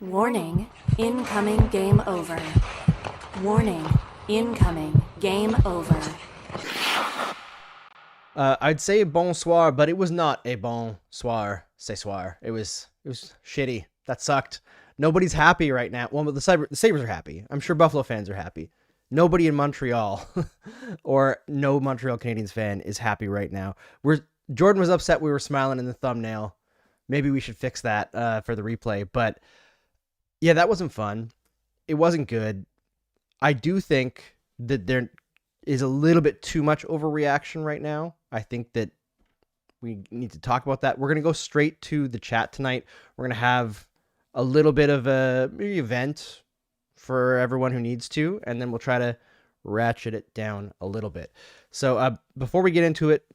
Warning, incoming game over. Warning, incoming game over. I'd say bonsoir, but it was not a bonsoir, ce soir. It was shitty. That sucked. Nobody's happy right now. Well, the Sabres are happy. I'm sure Buffalo fans are happy. Nobody in Montreal or no Montreal Canadiens fan is happy right now. Jordan was upset we were smiling in the thumbnail. Maybe we should fix that for the replay. But yeah, that wasn't fun. It wasn't good. I do think that there is a little bit too much overreaction right now. I think that we need to talk about that. We're going to go straight to the chat tonight. We're going to have a little bit of a maybe event for everyone who needs to, and then we'll try to ratchet it down a little bit. So before we get into it,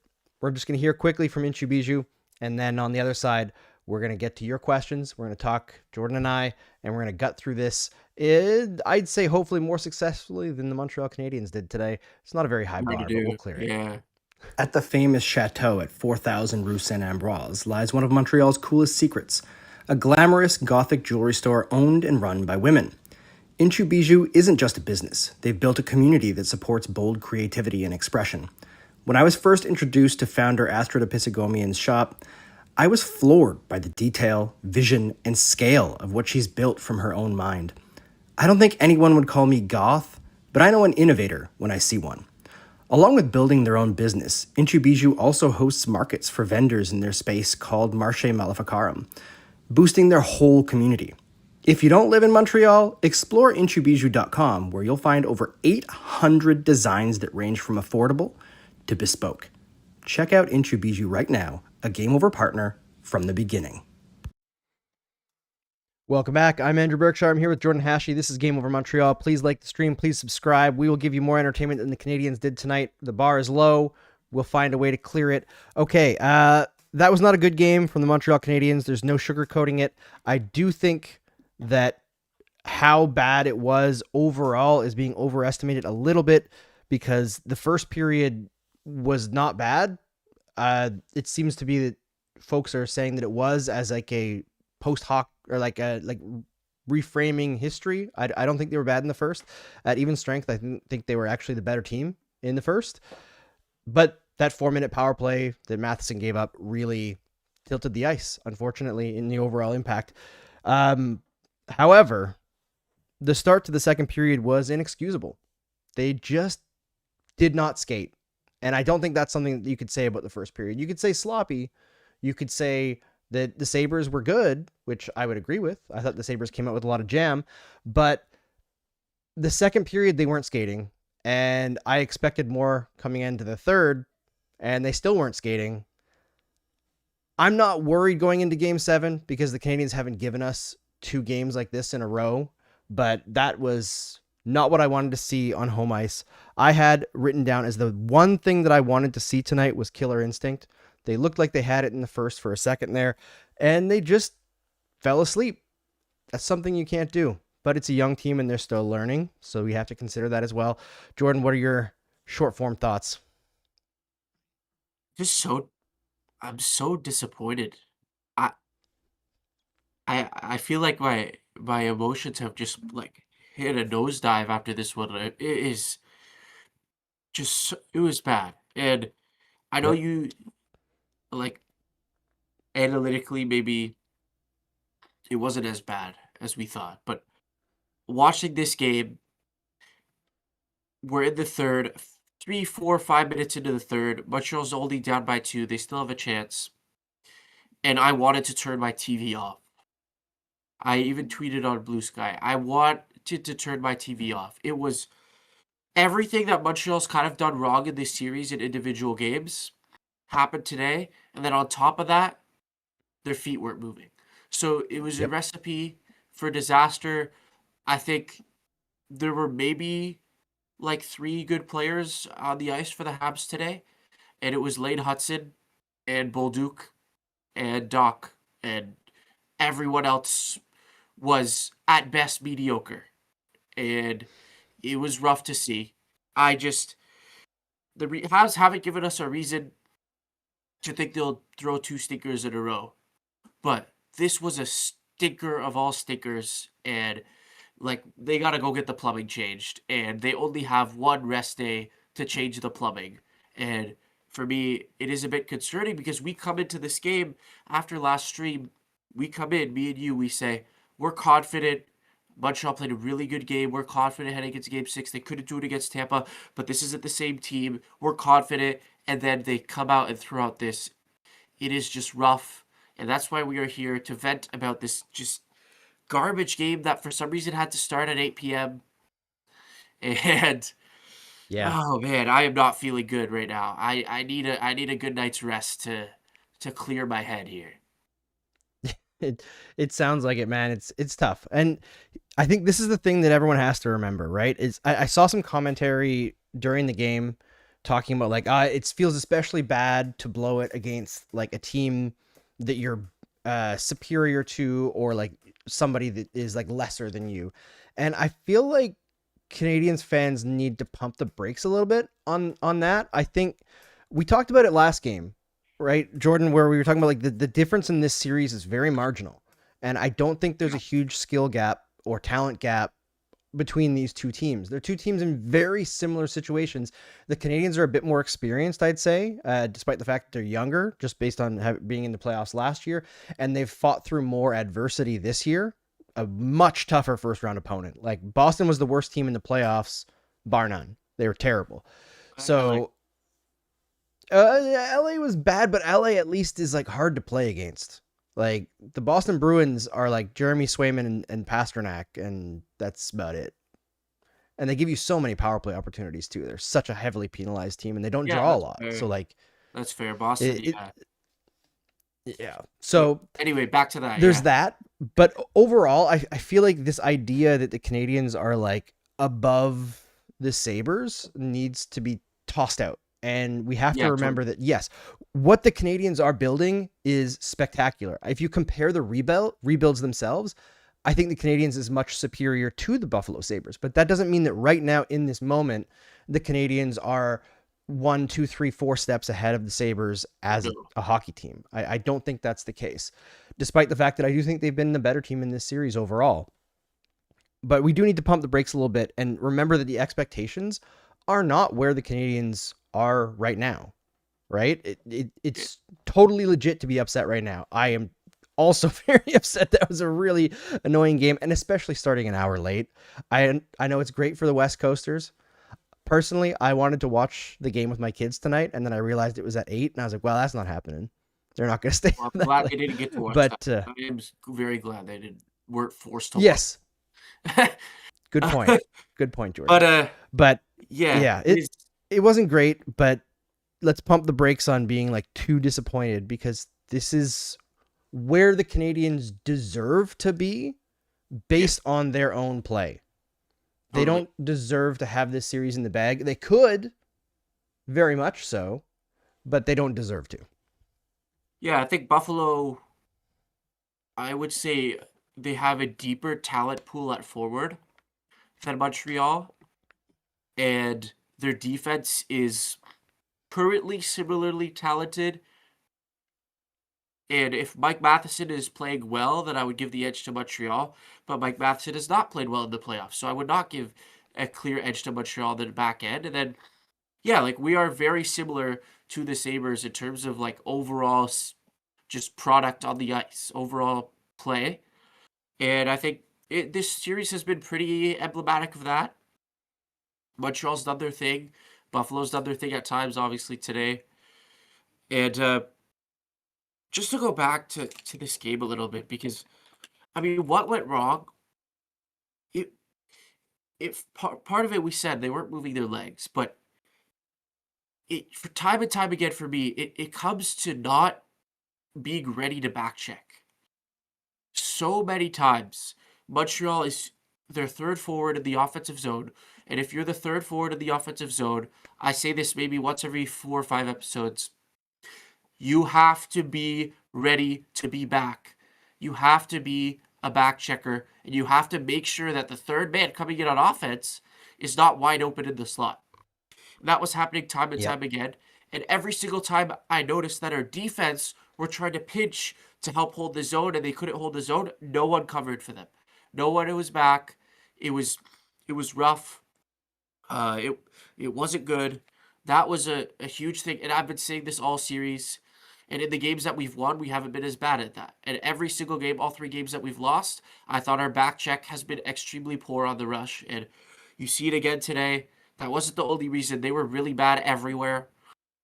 we're just going to hear quickly from Inchu Bijou, and then on the other side, we're going to get to your questions. We're going to talk, Jordan and I, and we're going to gut through this. I'd say hopefully more successfully than the Montreal Canadiens did today. It's not a very high bar, but we'll clear it. Yeah. At the famous chateau at 4000 Rue Saint-Ambroise lies one of Montreal's coolest secrets, a glamorous Gothic jewelry store owned and run by women. Inchu Bijou isn't just a business. They've built a community that supports bold creativity and expression. When I was first introduced to founder Astrid Episegomian's shop, I was floored by the detail, vision, and scale of what she's built from her own mind. I don't think anyone would call me goth, but I know an innovator when I see one. Along with building their own business, Inchu Bijou also hosts markets for vendors in their space called Marché Maleficarum, boosting their whole community. If you don't live in Montreal, explore inchubijou.com, where you'll find over 800 designs that range from affordable to bespoke. Check out Inchu Bijou right now, a Game Over partner from the beginning. Welcome back. I'm Andrew Berkshire. I'm here with Jordan Hachey. This is Game Over Montreal. Please like the stream. Please subscribe. We will give you more entertainment than the Canadiens did tonight. The bar is low. We'll find a way to clear it. Okay, that was not a good game from the Montreal Canadiens. There's no sugarcoating it. I do think that how bad it was overall is being overestimated a little bit because the first period was not bad. It seems to be that folks are saying that it was as like a post hoc or like reframing history. I don't think they were bad in the first. At even strength, I think they were actually the better team in the first. But that 4-minute power play that Matheson gave up really tilted the ice, unfortunately, in the overall impact. However, the start to the second period was inexcusable. They just did not skate. And I don't think that's something that you could say about the first period. You could say sloppy. You could say that the Sabres were good, which I would agree with. I thought the Sabres came out with a lot of jam. But the second period, they weren't skating. And I expected more coming into the third, and they still weren't skating. I'm not worried going into Game 7 because the Canadiens haven't given us 2 games like this in a row. But that was not what I wanted to see on home ice. I had written down as the one thing that I wanted to see tonight was killer instinct. They looked like they had it in the first for a second there, and they just fell asleep. That's something you can't do. But it's a young team, and they're still learning, so we have to consider that as well. Jordan, what are your short-form thoughts? I'm so disappointed. I feel like my emotions have just like hit a nosedive after this one. It is just it was bad. And I know Yep. you like analytically maybe it wasn't as bad as we thought, but watching this game, we're in the third, 3, 4, 5 minutes into the third. Montreal's only down by 2. They still have a chance. And I wanted to turn my TV off. I even tweeted on Blue Sky. I wanted to turn my TV off. It was everything that Montreal's kind of done wrong in this series in individual games happened today. And then on top of that, their feet weren't moving. So it was a Yep. recipe for disaster. I think there were maybe like 3 good players on the ice for the Habs today. And it was Lane Hudson and Bolduc and Doc, and everyone else was at best mediocre. And it was rough to see. The Habs haven't given us a reason to think they'll throw 2 stinkers in a row. But this was stinker of all stinkers, and like they gotta go get the plumbing changed, and they only have one rest day to change the plumbing. And for me, it is a bit concerning because we come into this game after last stream, we come in, me and you, we say we're confident. Montreal played a really good game. We're confident heading into Game 6. They couldn't do it against Tampa, but this isn't the same team. We're confident, and then they come out and throw out this. It is just rough, and that's why we are here to vent about this just garbage game that for some reason had to start at 8 p.m. And Yeah. oh man, I am not feeling good right now. I need a good night's rest to clear my head here. It sounds like it, man. It's tough. And I think this is the thing that everyone has to remember, right? I saw some commentary during the game talking about like it feels especially bad to blow it against like a team that you're superior to, or like somebody that is like lesser than you. And I feel like Canadiens fans need to pump the brakes a little bit on that. I think we talked about it last game, right, Jordan, where we were talking about like the difference in this series is very marginal. And I don't think there's a huge skill gap or talent gap between these two teams. They're two teams in very similar situations. The Canadiens are a bit more experienced, I'd say, despite the fact that they're younger, just based on being in the playoffs last year. And they've fought through more adversity this year, a much tougher first round opponent. Like Boston was the worst team in the playoffs, bar none. They were terrible. So LA was bad, but LA at least is like hard to play against. Like the Boston Bruins are like Jeremy Swayman and Pasternak, and that's about it. And they give you so many power play opportunities too. They're such a heavily penalized team, and they don't draw a lot. Fair. So like, that's fair, Boston. Yeah. So anyway, back to that. There's that, but overall, I feel like this idea that the Canadiens are like above the Sabres needs to be tossed out. And we have to remember that, yes, what the Canadiens are building is spectacular. If you compare the rebuilds themselves, I think the Canadiens is much superior to the Buffalo Sabres. But that doesn't mean that right now in this moment, the Canadiens are 1, 2, 3, 4 steps ahead of the Sabres as a hockey team. I don't think that's the case, despite the fact that I do think they've been the better team in this series overall. But we do need to pump the brakes a little bit and remember that the expectations are not where the Canadiens are right now, right? It's totally legit to be upset right now. I am also very upset. That was a really annoying game, and especially starting an hour late. I know it's great for the West Coasters. Personally, I wanted to watch the game with my kids tonight, and then I realized it was at 8, and I was like, well, that's not happening. They're not going to stay. Well, I'm glad they didn't get to watch that. I am very glad they weren't forced to watch. Yes. Good point. Good point, Jordan. But yeah, it wasn't great, but let's pump the brakes on being like too disappointed, because this is where the Canadiens deserve to be based on their own play. They don't deserve to have this series in the bag. They could, very much so, but they don't deserve to. Yeah, I think Buffalo, I would say they have a deeper talent pool at forward than Montreal, and their defense is currently similarly talented. And if Mike Matheson is playing well, then I would give the edge to Montreal. But Mike Matheson has not played well in the playoffs, so I would not give a clear edge to Montreal in the back end. And then, yeah, like we are very similar to the Sabres in terms of like overall just product on the ice, overall play. And I think this series has been pretty emblematic of that. Montreal's done their thing. Buffalo's done their thing at times, obviously, today. And just to go back to this game a little bit, because, I mean, what went wrong? Part of it, we said they weren't moving their legs, but for time and time again for me, it comes to not being ready to back check. So many times, Montreal is their third forward in the offensive zone, and if you're the third forward in the offensive zone, I say this maybe once every 4 or 5 episodes, you have to be ready to be back. You have to be a back checker, and you have to make sure that the third man coming in on offense is not wide open in the slot. That was happening time and Yep. time again. And every single time I noticed that our defense were trying to pinch to help hold the zone and they couldn't hold the zone, no one covered for them. No one was back. It was rough. It wasn't good. That was a huge thing. And I've been saying this all series. And in the games that we've won, we haven't been as bad at that. And every single game, all 3 games that we've lost, I thought our back check has been extremely poor on the rush. And you see it again today. That wasn't the only reason. They were really bad everywhere.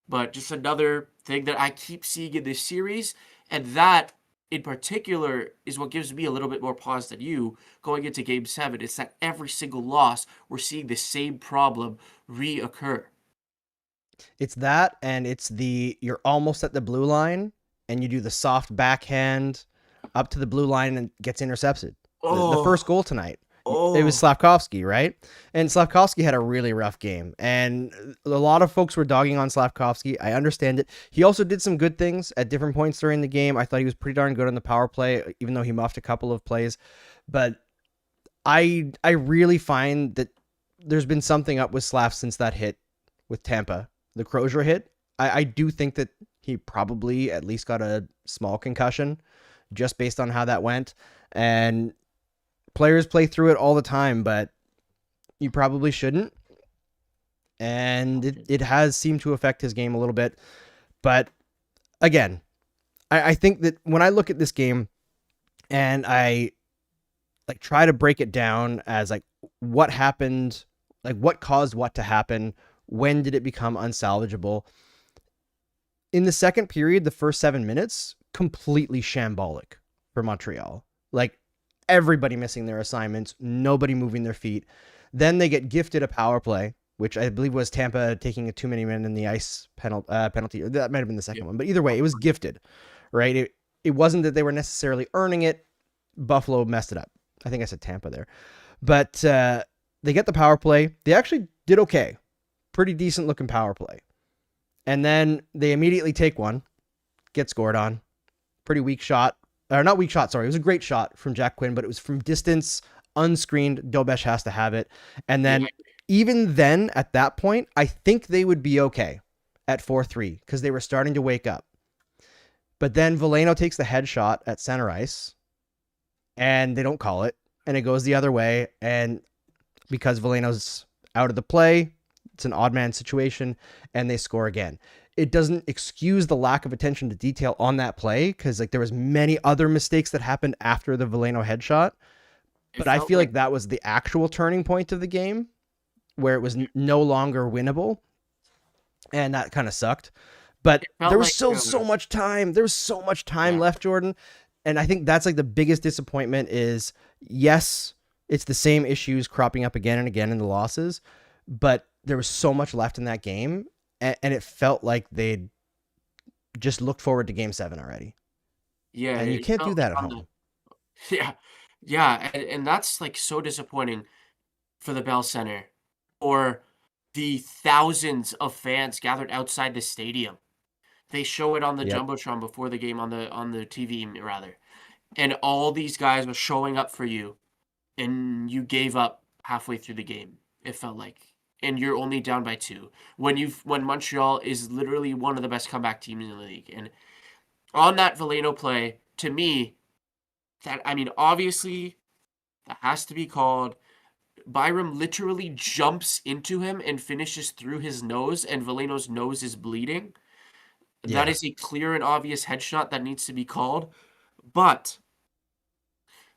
But just another thing that I keep seeing in this series. And that, in particular, is what gives me a little bit more pause than you going into Game 7. It's that every single loss, we're seeing the same problem reoccur. It's that, and it's you're almost at the blue line, and you do the soft backhand up to the blue line and gets intercepted. The first goal tonight. It was Slavkovsky, right? And Slavkovsky had a really rough game. And a lot of folks were dogging on Slavkovsky. I understand it. He also did some good things at different points during the game. I thought he was pretty darn good on the power play, even though he muffed a couple of plays. But I really find that there's been something up with Slav since that hit with Tampa, the Crozier hit. I do think that he probably at least got a small concussion just based on how that went. And players play through it all the time, but you probably shouldn't. And it has seemed to affect his game a little bit. But again, I think that when I look at this game and I like try to break it down as like what happened, like what caused what to happen, when did it become unsalvageable? In the second period, the first 7 minutes, completely shambolic for Montreal. Like everybody missing their assignments, nobody moving their feet. Then they get gifted a power play, which I believe was Tampa taking a too many men in the ice penalty. That might have been the second one, but either way, it was gifted, right? It wasn't that they were necessarily earning it. Buffalo messed it up. I think I said Tampa there, but they get the power play. They actually did okay, pretty decent looking power play, and then they immediately take one, get scored on, pretty weak shot. Or not weak shot, sorry. It was a great shot from Jack Quinn, but it was from distance, unscreened. Dobesh has to have it. And then, even then, at that point, I think they would be okay at 4-3 because they were starting to wake up. But then Veleno takes the headshot at center ice, and they don't call it, and it goes the other way. And because Veleno's out of the play, it's an odd man situation, and they score again. It doesn't excuse the lack of attention to detail on that play because like there was many other mistakes that happened after the Veleno headshot. But I feel like that was the actual turning point of the game where it was no longer winnable. And that kind of sucked. But there was still so much time. There was so much time left, Jordan. And I think that's like the biggest disappointment is, yes, it's the same issues cropping up again and again in the losses, but there was so much left in that game. And it felt like they'd just looked forward to Game 7 already. Yeah. And you can't do that at home. Yeah. Yeah. And that's like so disappointing for the Bell Center or the thousands of fans gathered outside the stadium. They show it on the Jumbotron before the game on the TV rather. And all these guys were showing up for you and you gave up halfway through the game. It felt like. And you're only down by 2 when Montreal is literally one of the best comeback teams in the league. And on that Veleno play, to me, obviously that has to be called. Byram literally jumps into him and finishes through his nose, and Veleno's nose is bleeding. Yeah. That is a clear and obvious headshot that needs to be called. But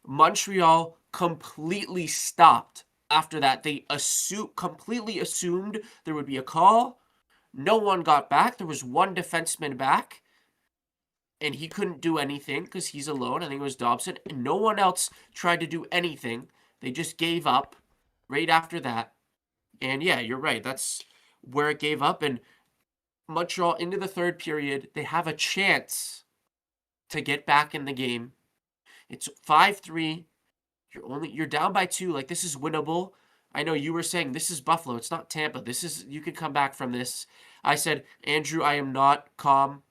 Montreal completely stopped. After that, they completely assumed there would be a call. No one got back. There was one defenseman back, and he couldn't do anything because he's alone. I think it was Dobson. And no one else tried to do anything. They just gave up right after that. And yeah, you're right. That's where it gave up. And Montreal, into the third period, they have a chance to get back in the game. It's 5-3. You're down by 2. Like, this is winnable. I know you were saying this is Buffalo. It's not Tampa. You could come back from this. I said, Andrew, I am not calm.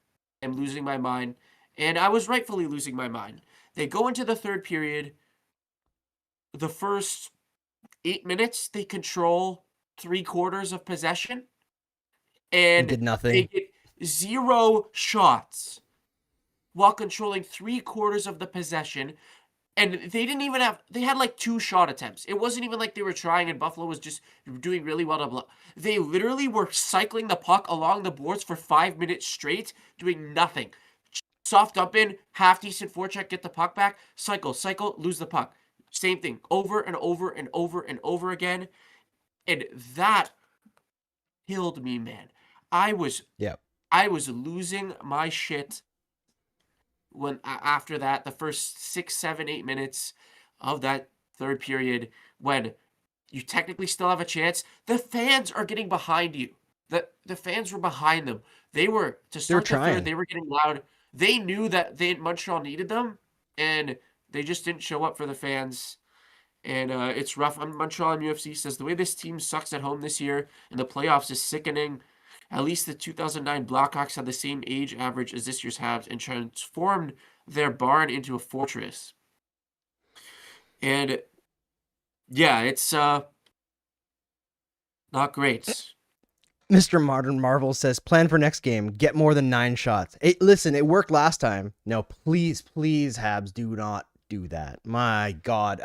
I'm losing my mind. And I was rightfully losing my mind. They go into the third period. The first 8 minutes, they control 3/4 of possession. He and did they nothing. get 0 shots while controlling 3/4 of the possession. And they didn't even have, they had like 2 shot attempts. It wasn't even like they were trying and Buffalo was just doing really well to block. They literally were cycling the puck along the boards for 5 minutes straight, doing nothing. Soft up in, half decent forecheck, get the puck back, cycle, lose the puck. Same thing over and over and over and over again. And that killed me, man. I was Yeah. I was losing my shit when after that, the first 6, 7, 8 minutes of that third period, when you technically still have a chance, the fans are getting behind you. The fans were behind them. They were to They were start the third. trying. They were getting loud. They knew that Montreal needed them, and they just didn't show up for the fans. And it's rough. Montreal UFC says the way this team sucks at home this year in the playoffs is sickening. At least the 2009 Blackhawks had the same age average as this year's Habs and transformed their barn into a fortress. And yeah, it's not great. Mr. Modern Marvel says, plan for next game. Get more than 9 shots. Hey, listen, it worked last time. No, please, Habs, do not do that. My God.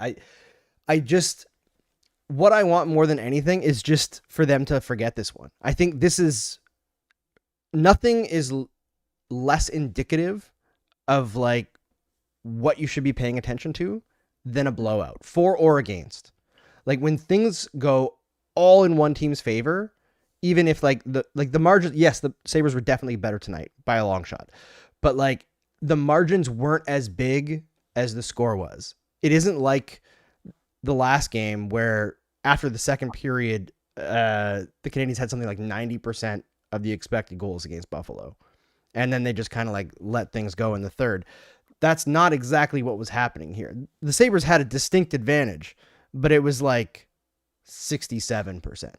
I just, what I want more than anything is just for them to forget this one. I think this is, nothing is less indicative of like what you should be paying attention to than a blowout, for or against. Like when things go all in one team's favor, even if like the margins, yes, the Sabres were definitely better tonight by a long shot, but like the margins weren't as big as the score was. It isn't like the last game where after the second period, the Canadiens had something like 90% of the expected goals against Buffalo. And then they just kind of like let things go in the third. That's not exactly what was happening here. The Sabres had a distinct advantage, but it was like 67%,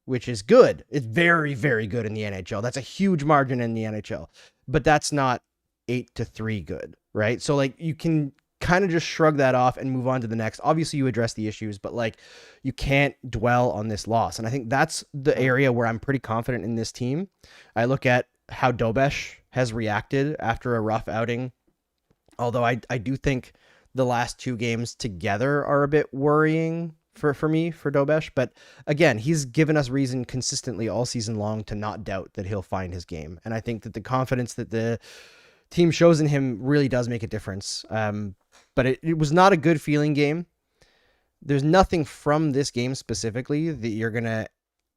which is good. It's very, very good in the NHL. That's a huge margin in the NHL, but that's not 8-3 good, right? So like you can kind of just shrug that off and move on to the next. Obviously you address the issues, but like you can't dwell on this loss. And I think that's the area where I'm pretty confident in this team. I look at how Dobesh has reacted after a rough outing. Although I do think the last 2 games together are a bit worrying for me, for Dobesh. But again, he's given us reason consistently all season long to not doubt that he'll find his game. And I think that the confidence that the team shows in him really does make a difference. But it was not a good feeling game. There's nothing from this game specifically that you're going to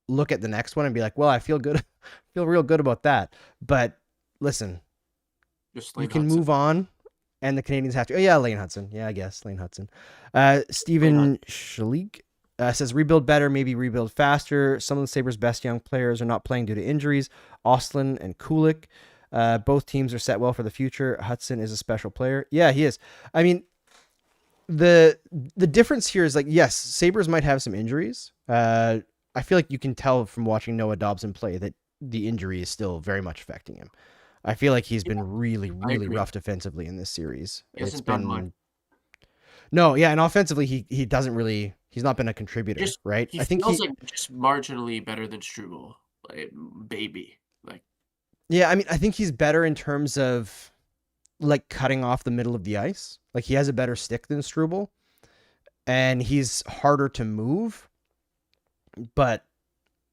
look at the next one and be like, well, I feel good, feel real good about that. But listen, you can move on, and the Canadiens have to. Oh yeah, Lane Hudson. Yeah, I guess Lane Hudson. Stephen Schleek says rebuild better, maybe rebuild faster. Some of the Sabres' best young players are not playing due to injuries. Ostlund and Kulik. Both teams are set well for the future. Hudson is a special player. Yeah, he is. I mean, the difference here is like, yes, Sabres might have some injuries. I feel like you can tell from watching Noah Dobson play that the injury is still very much affecting him. I feel like he's been really, really rough defensively in this series. It's been no, yeah, and offensively he doesn't really. He's not been a contributor, right? I think feels like just marginally better than Struble, like baby, like. Yeah, I mean, I think he's better in terms of like cutting off the middle of the ice. Like he has a better stick than Struble, and he's harder to move. But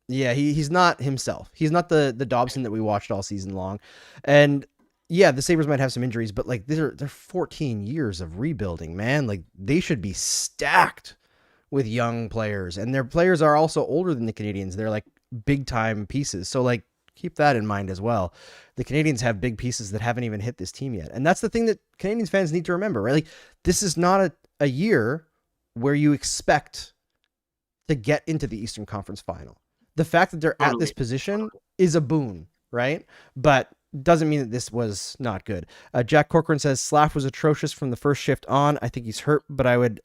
yeah, he's not himself. He's not the Dobson that we watched all season long. And yeah, the Sabres might have some injuries, but like they're 14 years of rebuilding, man. Like they should be stacked with young players, and their players are also older than the Canadiens. They're like big time pieces. So like keep that in mind as well. The Canadiens have big pieces that haven't even hit this team yet. And that's the thing that Canadiens fans need to remember, right? Like this is not a year where you expect to get into the Eastern Conference Final. The fact that they're at this position is a boon, right? But doesn't mean that this was not good. Jack Corcoran says Slav was atrocious from the first shift on. I think he's hurt, but I would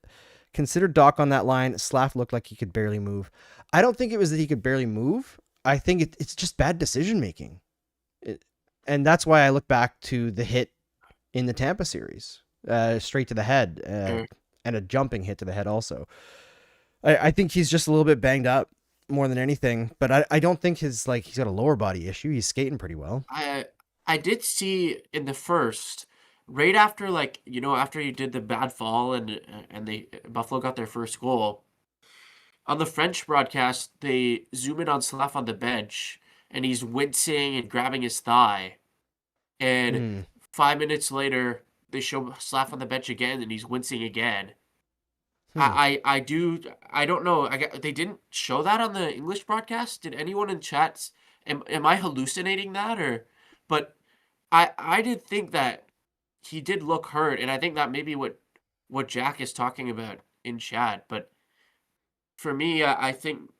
consider Doc on that line. Slav looked like he could barely move. I don't think it was that he could barely move. I think it's just bad decision making. And that's why I look back to the hit in the Tampa series, straight to the head, and a jumping hit to the head also. I think he's just a little bit banged up. more than anything. But I don't think he's got a lower body issue. He's skating pretty well. I did see in the first, right after after he did the bad fall and they Buffalo got their first goal. On the French broadcast, they zoom in on Slav on the bench, and he's wincing and grabbing his thigh. And 5 minutes later, they show Slav on the bench again, and he's wincing again. I don't know. They didn't show that on the English broadcast. Did anyone in chats? Am I hallucinating that or? But I did think that he did look hurt, and I think that may be what Jack is talking about in chat. But for me, I think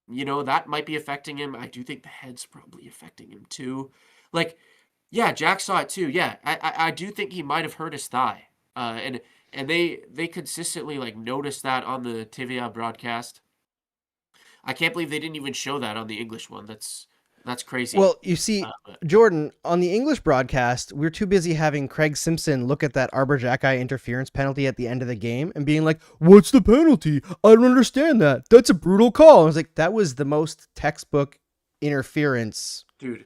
that might be affecting him. I do think the head's probably affecting him too. Yeah, Jack saw it too. Yeah, I do think he might have hurt his thigh. And they consistently noticed that on the TVA broadcast. I can't believe they didn't even show that on the English one. That's crazy. Well, you see, Jordan, on the English broadcast, we're too busy having Craig Simpson look at that Arbor Xhekaj interference penalty at the end of the game and being like, "What's the penalty? I don't understand that. That's a brutal call." I was like, that was the most textbook interference. Dude.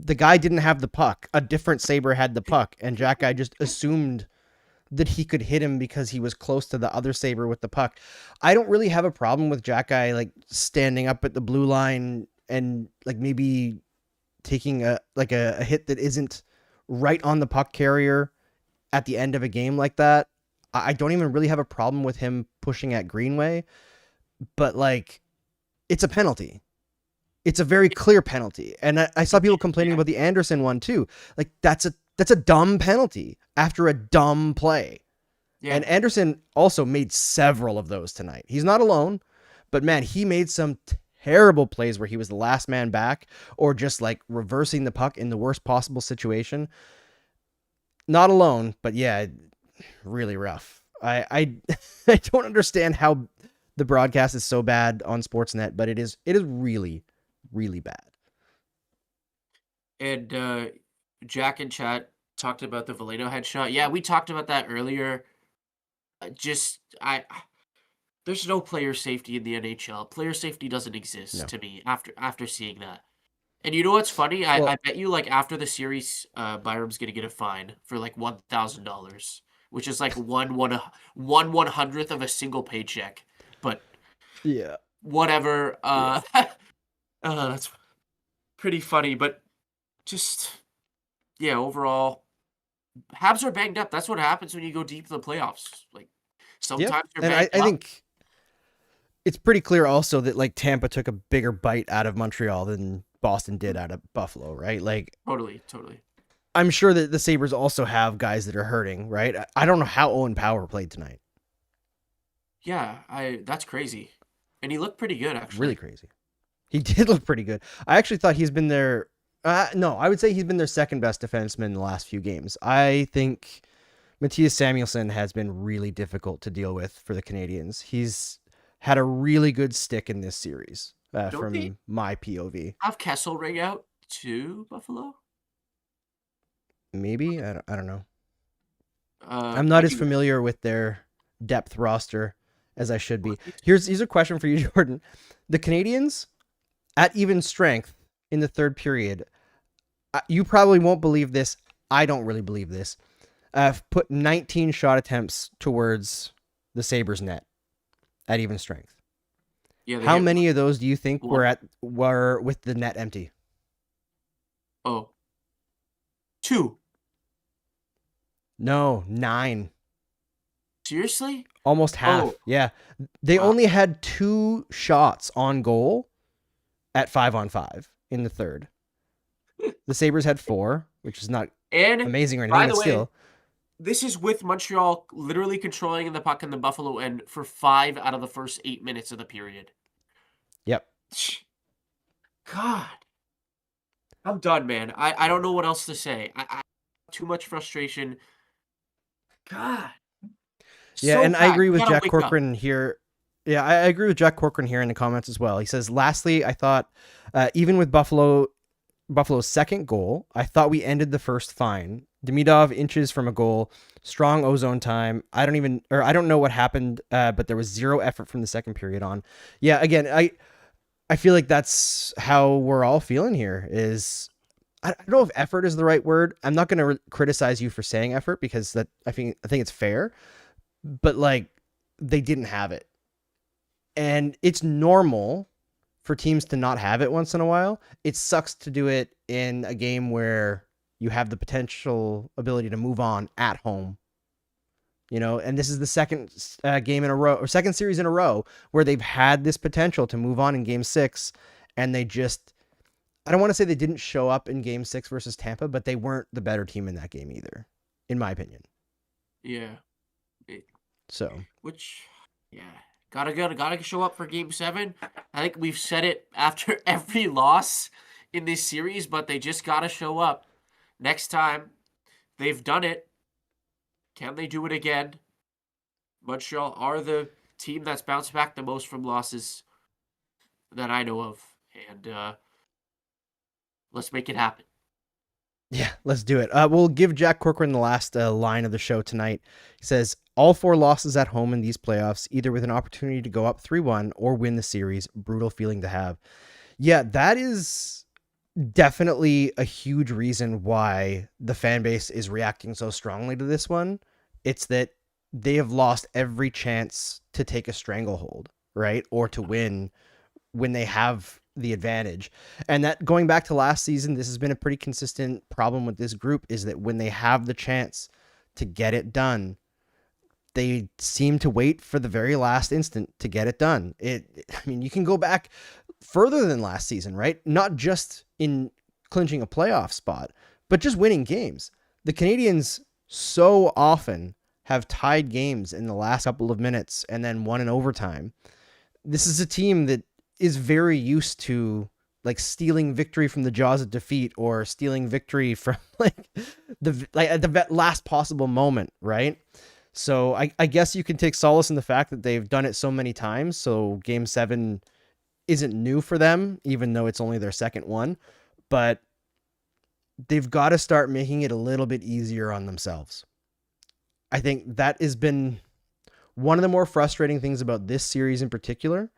The guy didn't have the puck. A different Sabre had the puck, and Xhekaj just assumed that he could hit him because he was close to the other Sabre with the puck. I don't really have a problem with Xhekaj standing up at the blue line and maybe taking a hit that isn't right on the puck carrier at the end of a game like that. I don't even really have a problem with him pushing at Greenway, but it's a penalty. It's a very clear penalty. And I saw people complaining about the Anderson one too. That's a dumb penalty after a dumb play. Yeah. And Anderson also made several of those tonight. He's not alone, but man, he made some terrible plays where he was the last man back or just reversing the puck in the worst possible situation. Not alone, but yeah, really rough. I don't understand how the broadcast is so bad on Sportsnet, but it is really, really bad. And Jack in chat talked about the Valeno headshot. Yeah, we talked about that earlier. There's no player safety in the NHL. Player safety doesn't exist to me after seeing that. And you know what's funny? I bet you after the series, Byram's gonna get a fine for $1,000, which is one 1/100th of a single paycheck. But yeah, whatever. That's pretty funny. But overall, Habs are banged up. That's what happens when you go deep in the playoffs. Sometimes you're banged up. I think it's pretty clear also that Tampa took a bigger bite out of Montreal than Boston did out of Buffalo, right? Totally. I'm sure that the Sabres also have guys that are hurting, right? I don't know how Owen Power played tonight. Yeah, that's crazy. And he looked pretty good, actually. Really crazy. He did look pretty good. I actually thought he's been their I would say he's been their second best defenseman in the last few games. I think Matthias Samuelsson has been really difficult to deal with for the Canadiens. He's had a really good stick in this series from my POV. Have Kessel ring out to Buffalo? Maybe. I don't know. I'm not as familiar with their depth roster as I should be. Here's a question for you, Jordan. The Canadiens, at even strength in the third period, you probably won't believe this. I don't really believe this. Put 19 shot attempts towards the Sabres net at even strength. Yeah. How many of those do you think were with the net empty? Oh. 2. No, 9. Seriously? Almost half. Oh. Yeah. They only had 2 shots on goal at 5-on-5 in the third. The Sabres had 4, which is not amazing or anything, but still. This is with Montreal literally controlling the puck in the Buffalo end for 5 out of the first 8 minutes of the period. Yep. God. I'm done, man. I don't know what else to say. I too much frustration. God. Yeah, so and I agree with Jack Corcoran here. Yeah, I agree with Jack Corcoran here in the comments as well. He says, lastly, I thought even with Buffalo's second goal, I thought we ended the first fine. Demidov inches from a goal, strong ozone time. I don't know what happened, but there was 0 effort from the second period on. Yeah, again, I feel like that's how we're all feeling here. I don't know if effort is the right word. I'm not going to criticize you for saying effort because I think it's fair, but like they didn't have it. And it's normal for teams to not have it once in a while. It sucks to do it in a game where you have the potential ability to move on at home. And this is the second game in a row, or second series in a row, where they've had this potential to move on in Game 6, and I don't want to say they didn't show up in Game 6 versus Tampa, but they weren't the better team in that game either, in my opinion. Yeah. Gotta show up for Game 7. I think we've said it after every loss in this series, but they just gotta show up. Next time, they've done it. Can they do it again? Montreal are the team that's bounced back the most from losses that I know of. And let's make it happen. Yeah, let's do it. We'll give Jack Corcoran the last line of the show tonight. He says, all 4 losses at home in these playoffs, either with an opportunity to go up 3-1 or win the series. Brutal feeling to have. Yeah, that is definitely a huge reason why the fan base is reacting so strongly to this one. It's that they have lost every chance to take a stranglehold, right? Or to win when they have the advantage. And that, going back to last season, this has been a pretty consistent problem with this group, is that when they have the chance to get it done, they seem to wait for the very last instant to get it done. You can go back further than last season, right? Not just in clinching a playoff spot, but just winning games. The Canadiens so often have tied games in the last couple of minutes and then won in overtime. This is a team that is very used to like stealing victory from the jaws of defeat, or stealing victory from at the last possible moment, right? So I guess you can take solace in the fact that they've done it so many times. So Game 7 isn't new for them, even though it's only their second one. But they've got to start making it a little bit easier on themselves. I think that has been one of the more frustrating things about this series in particular.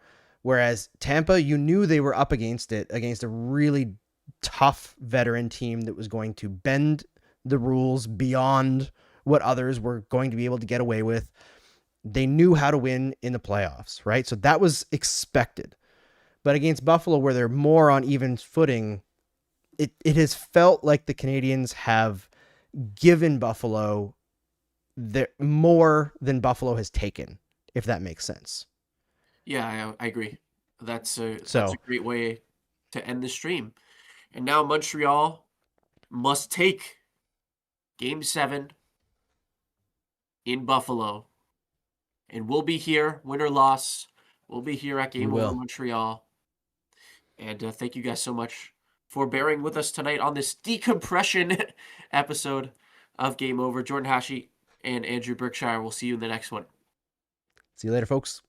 Whereas Tampa, you knew they were up against a really tough veteran team that was going to bend the rules beyond what others were going to be able to get away with. They knew how to win in the playoffs, right? So that was expected. But against Buffalo, where they're more on even footing, it has felt like the Canadiens have given Buffalo more than Buffalo has taken, if that makes sense. Yeah, I agree. That's a great way to end the stream. And now Montreal must take Game 7 in Buffalo. And we'll be here, win or loss. We'll be here at Game Over Montreal. And thank you guys so much for bearing with us tonight on this decompression episode of Game Over. Jordan Hachey and Andrew Berkshire. We'll see you in the next one. See you later, folks.